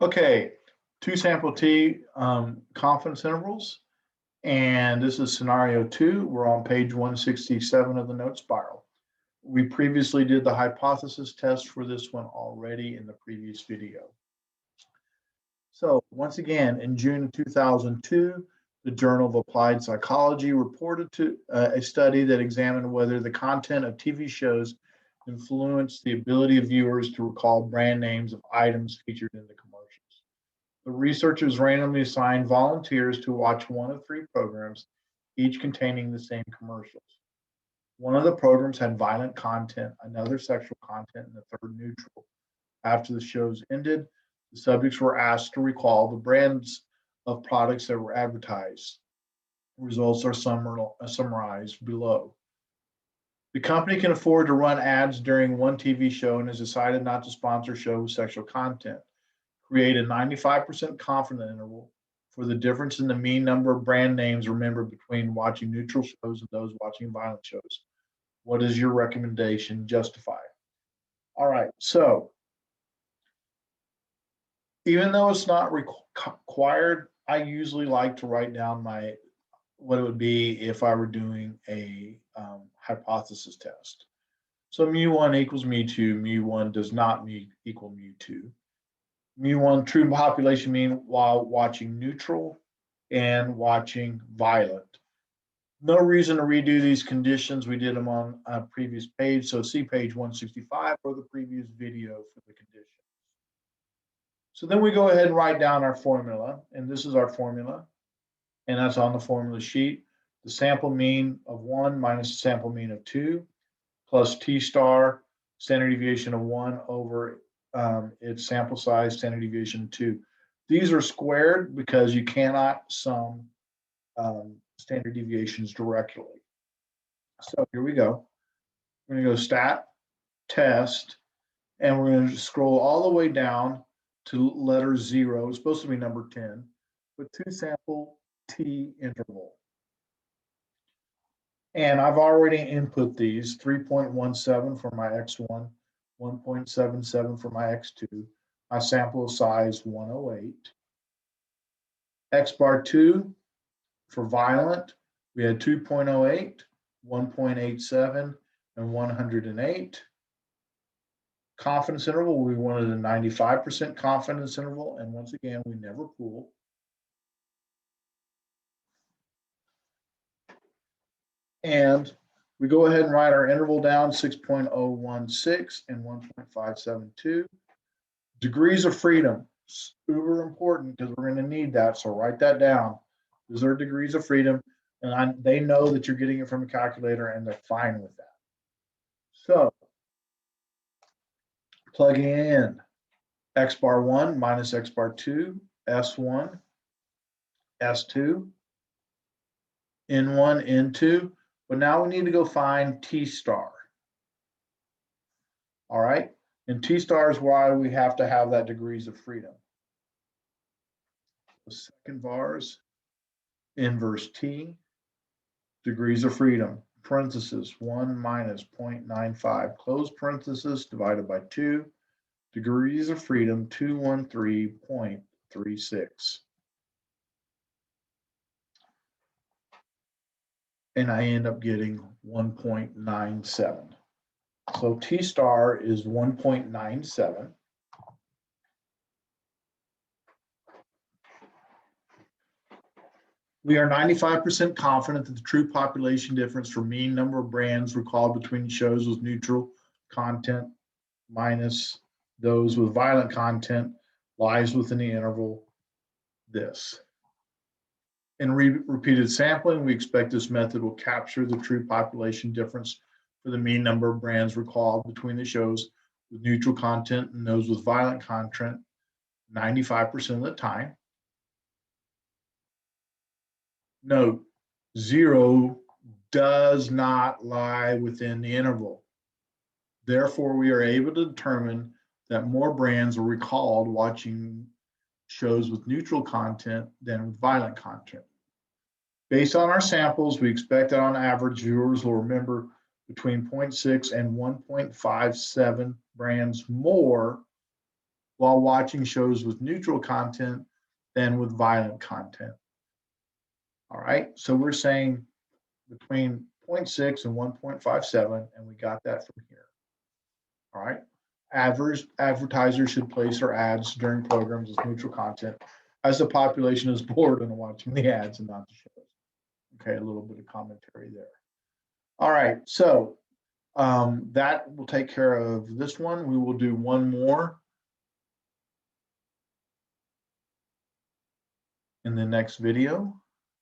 Okay, two sample T confidence intervals. And this is scenario 2. We're on page 167 of the note spiral. We previously did the hypothesis test for this one already in the previous video. So once again, in June 2002, the Journal of Applied Psychology reported to a study that examined whether the content of TV shows influenced the ability of viewers to recall brand names of items featured in the commercials. The researchers randomly assigned volunteers to watch one of 3 programs, each containing the same commercials. One of the programs had violent content, another sexual content, and the third neutral. After the shows ended, the subjects were asked to recall the brands of products that were advertised. Results are summarized below. The company can afford to run ads during one TV show and has decided not to sponsor a show with sexual content. Create a 95% confidence interval for the difference in the mean number of brand names remembered between watching neutral shows and those watching violent shows. What is your recommendation? Justify. All right, so even though it's not required, I usually like to write down what it would be if I were doing a hypothesis test. So mu1 equals mu2, mu1 does not equal mu2. Mu1 true population mean while watching neutral and watching violent. No reason to redo these conditions. We did them on a previous page. So see page 165 or the previous video for the conditions. So then we go ahead and write down our formula. And this is our formula. And that's on the formula sheet. The sample mean of 1 minus the sample mean of 2 plus T star standard deviation of 1 over its sample size standard deviation of 2. These are squared because you cannot sum standard deviations directly. So here we go. We're going to go stat, test, and we're going to scroll all the way down to letter 0. It's supposed to be number 10, with 2 sample T interval. And I've already input these 3.17 for my X1, 1.77 for my X2. My sample size 108. X bar 2 for violent, we had 2.08, 1.87, and 108. Confidence interval, we wanted a 95% confidence interval, and once again, we never pool. And we go ahead and write our interval down, 6.016 and 1.572. Degrees of freedom, super important because we're going to need that, so write that down. Those are degrees of freedom, and they know that you're getting it from a calculator, and they're fine with that. So, plugging in X bar 1 minus X bar 2, S1, S2, N1, N2, but now we need to go find T star. All right, and T star is why we have to have that degrees of freedom. The second vars, inverse T, degrees of freedom, parenthesis 1 minus 0.95, close parenthesis, divided by 2, degrees of freedom 213.36. And I end up getting 1.97. So T star is 1.97. We are 95% confident that the true population difference for mean number of brands recalled between shows with neutral content minus those with violent content lies within the interval this. In repeated sampling, we expect this method will capture the true population difference for the mean number of brands recalled between the shows with neutral content and those with violent content 95% of the time. Note, 0 does not lie within the interval. Therefore, we are able to determine that more brands are recalled watching shows with neutral content than with violent content. Based on our samples, we expect that on average, viewers will remember between 0.6 and 1.57 brands more while watching shows with neutral content than with violent content. All right, so we're saying between 0.6 and 1.57, and we got that from here. All right, advertisers should place their ads during programs with neutral content as the population is bored and watching the ads and not the shows. Okay, a little bit of commentary there. All right, so that will take care of this one. We will do one more in the next video.